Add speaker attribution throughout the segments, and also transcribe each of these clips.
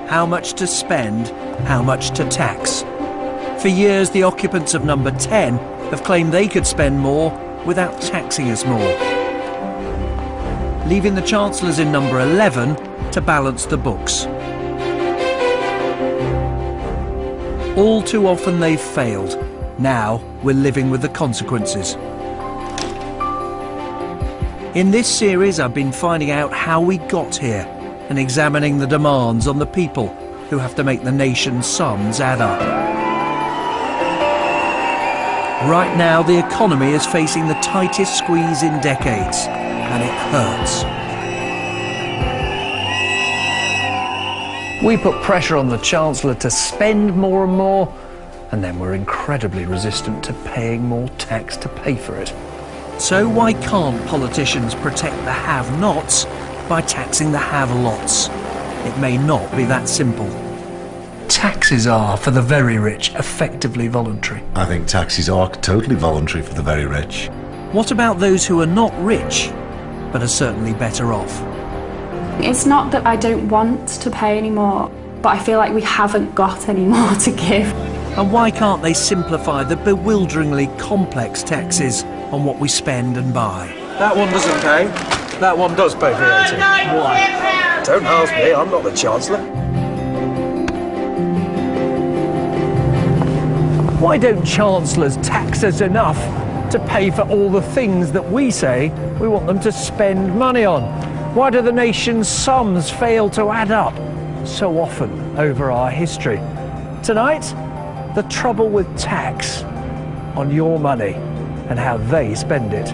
Speaker 1: how much to spend, how much to tax. For years, the occupants of number 10 have claimed they could spend more without taxing us more, leaving the chancellors in number 11 to balance the books. All too often they've failed. Now we're living with the consequences. In this series, I've been finding out how we got here and examining the demands on the people who have to make the nation's sums add up. Right now, the economy is facing the tightest squeeze in decades, and it hurts. We put pressure on the Chancellor to spend more and more, and then we're incredibly resistant to paying more tax to pay for it. So why can't politicians protect the have-nots by taxing the have-lots? It may not be that simple. Taxes are, for the very rich, effectively voluntary.
Speaker 2: I think taxes are totally voluntary for the very rich.
Speaker 1: What about those who are not rich, but are certainly better off?
Speaker 3: It's not that I don't want to pay anymore, but I feel like we haven't got any more to give.
Speaker 1: And why can't they simplify the bewilderingly complex taxes on what we spend and buy?
Speaker 4: That one doesn't pay. That one does pay VAT. Why? Don't ask me, I'm not the Chancellor.
Speaker 1: Why don't chancellors tax us enough to pay for all the things that we say we want them to spend money on? Why do the nation's sums fail to add up so often over our history? Tonight, the trouble with tax on your money and how they spend it.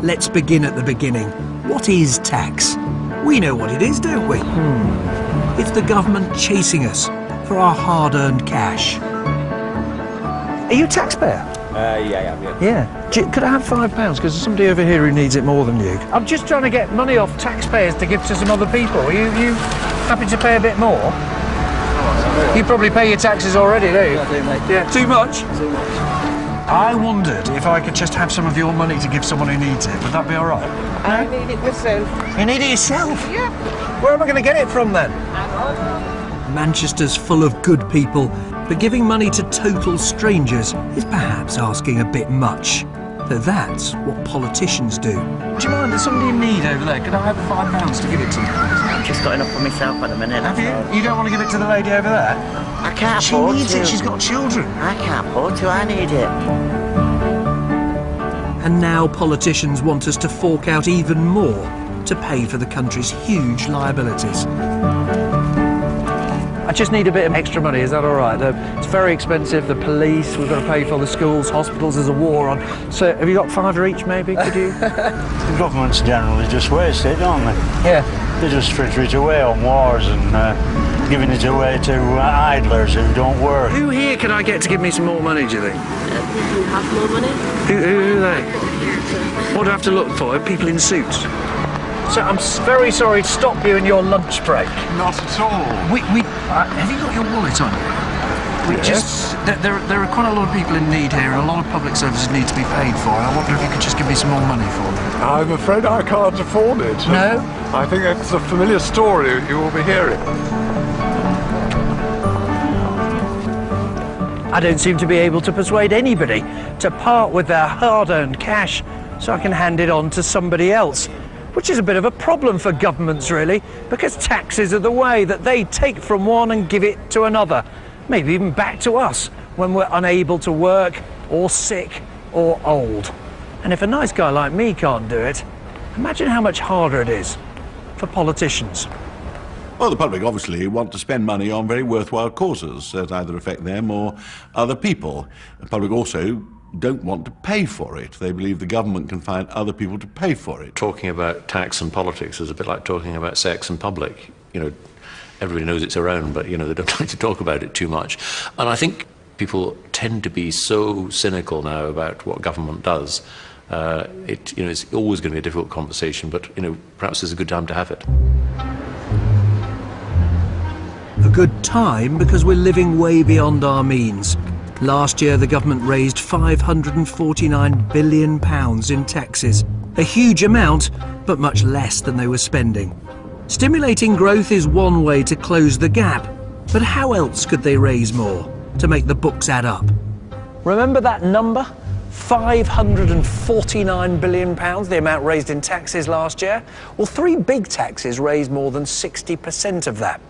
Speaker 1: Let's begin at the beginning. What is tax? We know what it is, don't we? It's the government chasing us for our hard-earned cash. Are you a taxpayer? Yeah. Could I have £5? Because there's somebody over here who needs it more than you. I'm just trying to get money off taxpayers to give to some other people. Are you happy to pay a bit more? You probably pay your taxes already, don't you?
Speaker 4: I do, mate.
Speaker 1: Yeah. Too much?
Speaker 4: Too much.
Speaker 1: I wondered if I could just have some of your money to give someone who needs it. Would that be all right?
Speaker 5: I need it myself.
Speaker 1: You need it yourself?
Speaker 5: Yeah.
Speaker 1: Where am I going to get it from then? Manchester's full of good people, but giving money to total strangers is perhaps asking a bit much. Though that's what politicians do. Do you mind, there's somebody in need over there. Could I have £5 to give it to you?
Speaker 5: I've just got enough for myself at the minute.
Speaker 1: Have you? You don't want to give it to the lady over there?
Speaker 5: I can't afford to.
Speaker 1: She needs it, she's got children.
Speaker 5: I can't afford to, I need it.
Speaker 1: And now politicians want us to fork out even more to pay for the country's huge liabilities. I just need a bit of extra money, is that all right? It's very expensive, the police, we've got to pay for the schools, hospitals, there's a war on. So have you got £5 each maybe, could you?
Speaker 6: The governments generally just waste it, don't they?
Speaker 1: Yeah.
Speaker 6: They just fritter it away on wars and giving it away to idlers who don't work.
Speaker 1: Who here can I get to give me some more money, do you think?
Speaker 7: People who have more money.
Speaker 1: Who are they? What do I have to look for? People in suits? So I'm very sorry to stop you in your lunch break.
Speaker 8: Not at all.
Speaker 1: Have you got your wallet on you? There are quite a lot of people in need here, and a lot of public services need to be paid for. And I wonder if you could just give me some more money for them.
Speaker 8: I'm afraid I can't afford it.
Speaker 1: No?
Speaker 8: I think it's a familiar story you will be hearing.
Speaker 1: I don't seem to be able to persuade anybody to part with their hard-earned cash so I can hand it on to somebody else. Which is a bit of a problem for governments, really, because taxes are the way that they take from one and give it to another. Maybe even back to us when we're unable to work, or sick, or old. And if a nice guy like me can't do it, imagine how much harder it is for politicians.
Speaker 9: Well, the public obviously want to spend money on very worthwhile causes that either affect them or other people. The public also don't want to pay for it. They believe the government can find other people to pay for it.
Speaker 10: Talking about tax and politics is a bit like talking about sex in public. You know, everybody knows it's around, but, you know, they don't like to talk about it too much. And I think people tend to be so cynical now about what government does. It's always going to be a difficult conversation, but, you know, perhaps it's a good time to have it. A good time because we're living way beyond our means.
Speaker 1: Last year, the government raised £549 billion in taxes. A huge amount, but much less than they were spending. Stimulating growth is one way to close the gap, but how else could they raise more to make the books add up?
Speaker 4: Remember that number? £549 billion, the amount raised in taxes last year? Well, three big taxes raised more than 60% of that.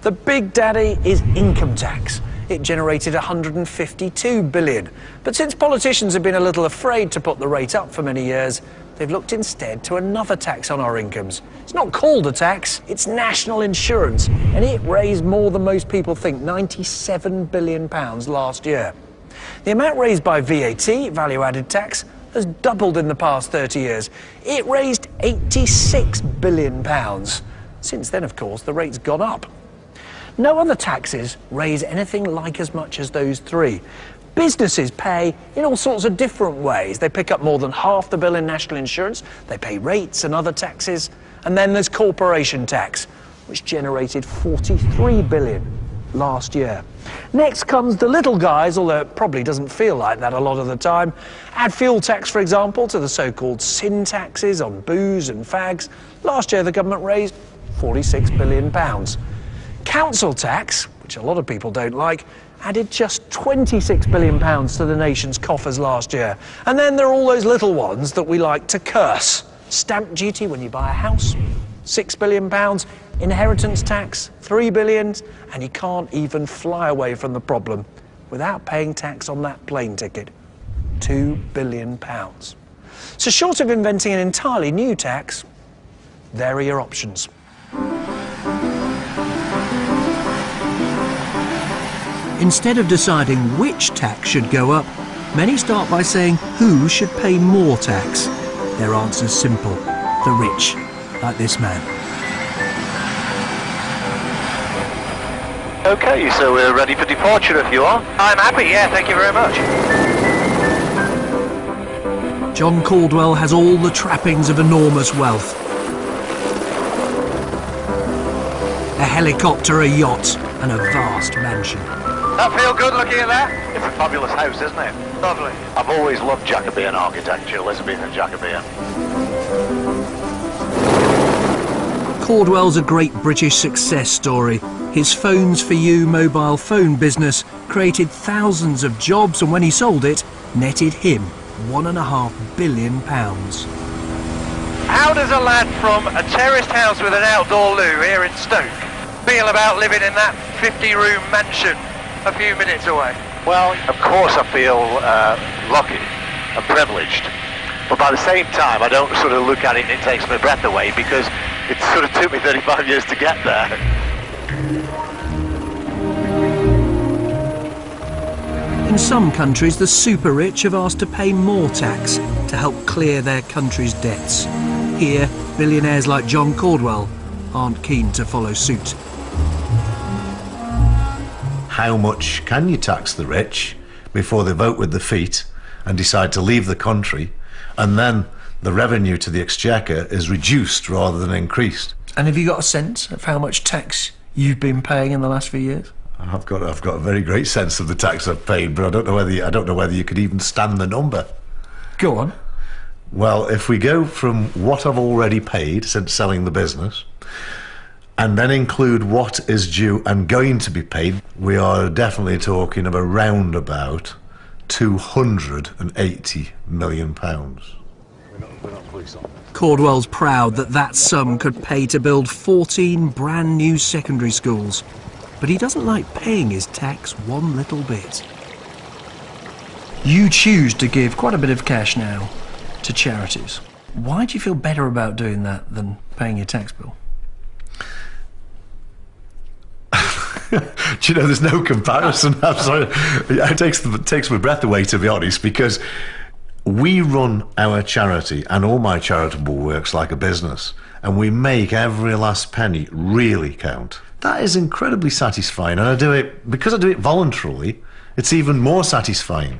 Speaker 4: The big daddy is income tax. It generated £152 billion. But since politicians have been a little afraid to put the rate up for many years, they've looked instead to another tax on our incomes. It's not called a tax, it's national insurance, and it raised more than most people think, £97 billion last year. The amount raised by VAT, value-added tax, has doubled in the past 30 years. It raised £86 billion. Since then, of course, the rate's gone up. No other taxes raise anything like as much as those three. Businesses pay in all sorts of different ways. They pick up more than half the bill in national insurance, they pay rates and other taxes, and then there's corporation tax, which generated £43 billion last year. Next comes the little guys, although it probably doesn't feel like that a lot of the time. Add fuel tax, for example, to the so-called sin taxes on booze and fags. Last year the government raised £46 billion. Council tax, which a lot of people don't like, added just £26 billion to the nation's coffers last year. And then there are all those little ones that we like to curse. Stamp duty when you buy a house, £6 billion. Inheritance tax, £3 billion. And you can't even fly away from the problem without paying tax on that plane ticket, £2 billion. So short of inventing an entirely new tax, there are your options.
Speaker 1: Instead of deciding which tax should go up, many start by saying who should pay more tax. Their answer's simple: the rich, like this man.
Speaker 11: OK, so we're ready for departure if you are. I'm happy, yeah, thank you very much.
Speaker 1: John Caldwell has all the trappings of enormous wealth. A helicopter, a yacht, and a vast mansion.
Speaker 11: That feel good looking at that? It's a fabulous house, isn't it? Lovely. I've always loved Jacobean architecture, Elizabethan Jacobean.
Speaker 1: Caldwell's a great British success story. His Phones for You mobile phone business created thousands of jobs, and when he sold it, netted him £1.5 billion.
Speaker 11: How does a lad from a terraced house with an outdoor loo here in Stoke feel about living in that 50-room mansion a few minutes away? Well, of course I feel lucky and privileged, but by the same time I don't sort of look at it and it takes my breath away, because it sort of took me 35 years to get there.
Speaker 1: In some countries, the super rich have asked to pay more tax to help clear their country's debts. Here, billionaires like John Caldwell aren't keen to follow suit.
Speaker 2: How much can you tax the rich before they vote with their feet and decide to leave the country, and then the revenue to the exchequer is reduced rather than increased?
Speaker 4: And have you got a sense of how much tax you've been paying in the last few years?
Speaker 2: I've got a very great sense of the tax I've paid, but I don't know whether you could even stand the number.
Speaker 4: Go on.
Speaker 2: Well, if we go from what I've already paid since selling the business, and then include what is due and going to be paid, we are definitely talking of around about £280 million.
Speaker 1: Caldwell's proud that that sum could pay to build 14 brand new secondary schools. But he doesn't like paying his tax one little bit.
Speaker 4: You choose to give quite a bit of cash now to charities. Why do you feel better about doing that than paying your tax bill?
Speaker 2: Do you know, there's no comparison. I'm sorry. It takes my breath away, to be honest, because we run our charity and all my charitable works like a business, and we make every last penny really count. That is incredibly satisfying, and because I do it voluntarily, it's even more satisfying.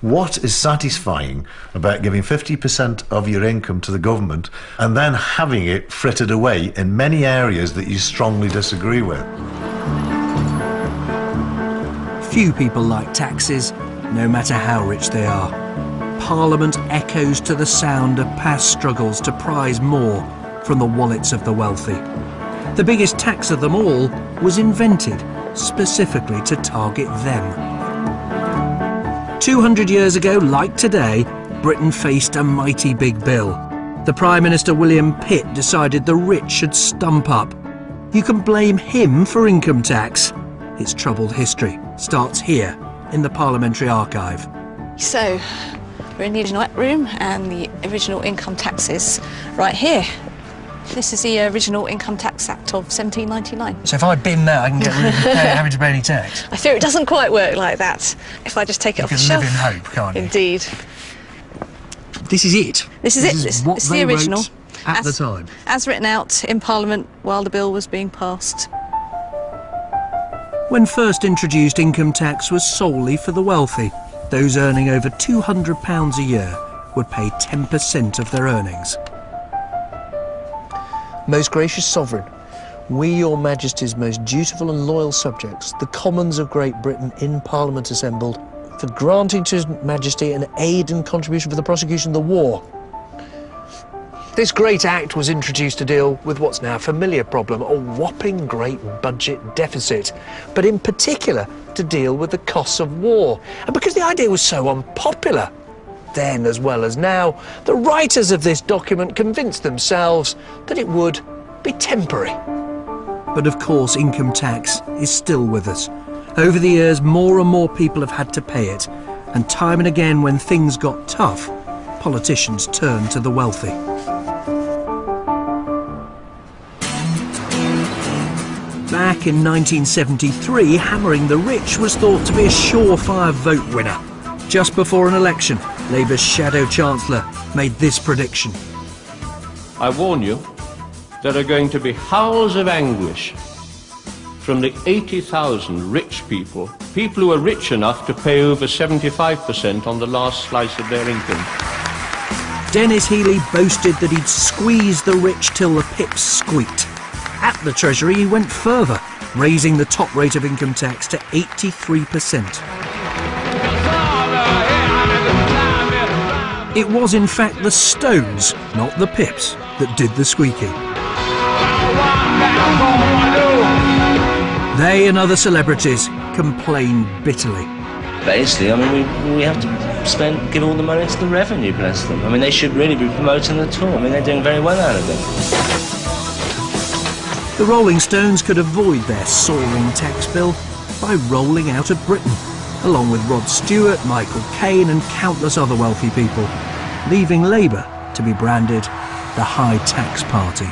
Speaker 2: What is satisfying about giving 50% of your income to the government and then having it frittered away in many areas that you strongly disagree with?
Speaker 1: Few people like taxes, no matter how rich they are. Parliament echoes to the sound of past struggles to prize more from the wallets of the wealthy. The biggest tax of them all was invented specifically to target them. 200 years ago, like today, Britain faced a mighty big bill. The Prime Minister William Pitt decided the rich should stump up. You can blame him for income tax. Its troubled history starts here in the Parliamentary Archive.
Speaker 12: So, we're in the original Act room and the original income taxes right here. This is the original Income Tax Act of 1799.
Speaker 4: So if I bin that, I can get rid of having to pay any tax?
Speaker 12: I fear it doesn't quite work like that. If I just take it off the shelf.
Speaker 4: You can live in hope, can't you?
Speaker 12: Indeed.
Speaker 1: This is it?
Speaker 12: This is it. This is the original.
Speaker 1: At the time?
Speaker 12: As written out in Parliament while the bill was being passed.
Speaker 1: When first introduced, income tax was solely for the wealthy. Those earning over £200 a year would pay 10% of their earnings.
Speaker 4: Most gracious Sovereign, we, your Majesty's most dutiful and loyal subjects, the Commons of Great Britain in Parliament assembled, for granting to His Majesty an aid and contribution for the prosecution of the war. This great act was introduced to deal with what's now a familiar problem, a whopping great budget deficit, but in particular to deal with the costs of war. And because the idea was so unpopular, then as well as now, the writers of this document convinced themselves that it would be temporary.
Speaker 1: But of course, income tax is still with us. Over the years, more and more people have had to pay it, and time and again when things got tough, politicians turned to the wealthy. Back in 1973, hammering the rich was thought to be a surefire vote winner. Just before an election, Labour's shadow chancellor made this prediction.
Speaker 13: I warn you, there are going to be howls of anguish from the 80,000 rich people who are rich enough to pay over 75% on the last slice of their income.
Speaker 1: Dennis Healey boasted that he'd squeeze the rich till the pips squeaked. At the Treasury, he went further, raising the top rate of income tax to 83%. It was in fact the Stones, not the Pips, that did the squeaking. They and other celebrities complained bitterly.
Speaker 14: Basically, I mean, we have to give all the money to the revenue, bless them. I mean, they should really be promoting the tour. I mean, they're doing very well out of it.
Speaker 1: The Rolling Stones could avoid their soaring tax bill by rolling out of Britain, along with Rod Stewart, Michael Caine and countless other wealthy people, leaving Labour to be branded the High Tax Party.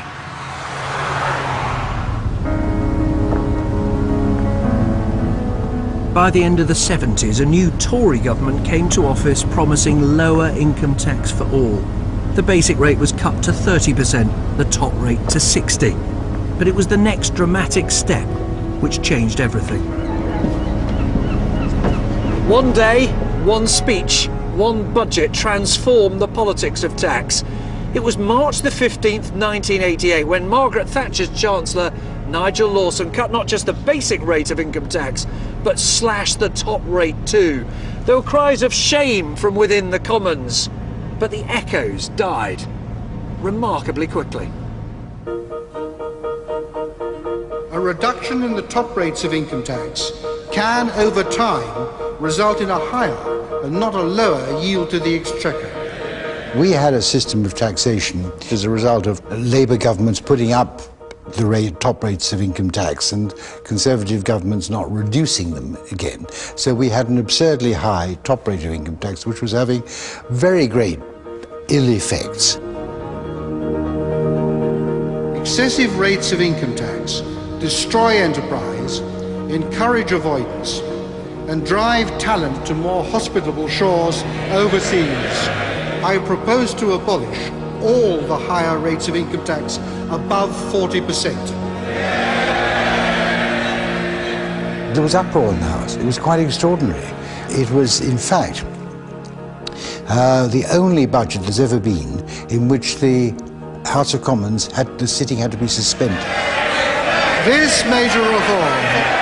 Speaker 1: By the end of the 70s, a new Tory government came to office promising lower income tax for all. The basic rate was cut to 30%, the top rate to 60%. But it was the next dramatic step which changed everything.
Speaker 4: One day, one speech, one budget transformed the politics of tax. It was March the 15th, 1988, when Margaret Thatcher's Chancellor, Nigel Lawson, cut not just the basic rate of income tax, but slashed the top rate too. There were cries of shame from within the Commons, but the echoes died remarkably quickly.
Speaker 15: A reduction in the top rates of income tax can, over time, result in a higher and not a lower yield to the exchequer.
Speaker 16: We had a system of taxation as a result of Labour governments putting up the top rates of income tax and Conservative governments not reducing them again. So we had an absurdly high top rate of income tax, which was having very great ill effects.
Speaker 15: Excessive rates of income tax destroy enterprise, encourage avoidance, and drive talent to more hospitable shores overseas. I propose to abolish all the higher rates of income tax above 40%.
Speaker 16: There was uproar in the House. It was quite extraordinary. It was, in fact, the only budget there's ever been in which the House of Commons the sitting had to be suspended.
Speaker 15: This major reform